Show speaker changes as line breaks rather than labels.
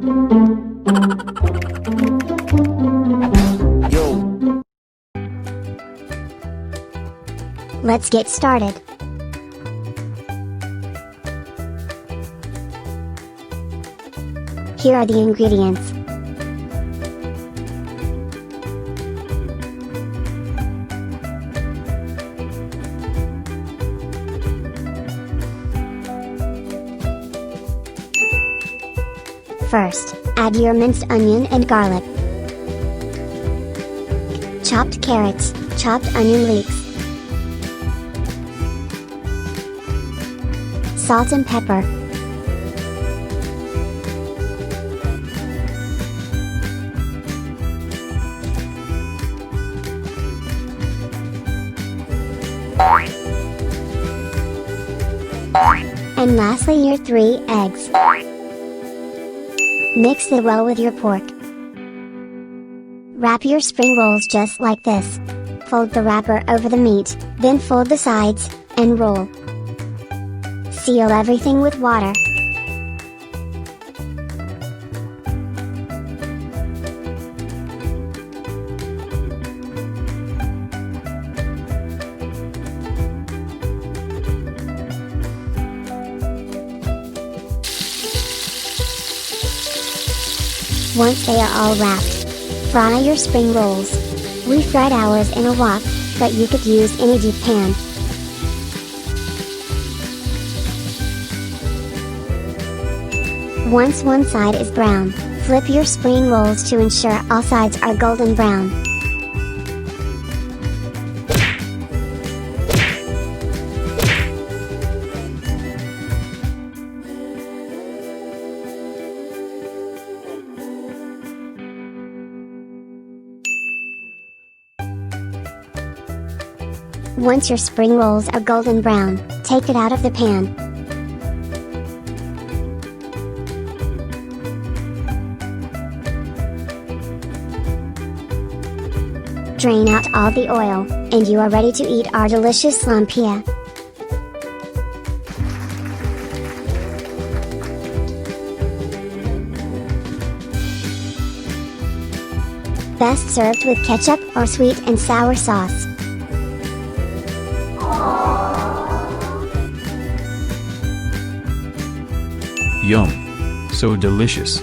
Yo.
Let's get started. Here are the ingredients. First, add your minced onion and garlic, chopped carrots, chopped onion leeks, salt and pepper, and lastly your 3 eggs. Mix it well with your pork. Wrap your spring rolls just like this. Fold the wrapper over the meat, then fold the sides, and roll. Seal everything with water. Once they are all wrapped, fry your spring rolls. We fried ours in a wok, but you could use any deep pan. Once one side is brown, flip your spring rolls to ensure all sides are golden brown. Once your spring rolls are golden brown, take it out of the pan. Drain out all the oil, and you are ready to eat our delicious lumpia. Best served with ketchup or sweet and sour sauce.
Yum! So delicious!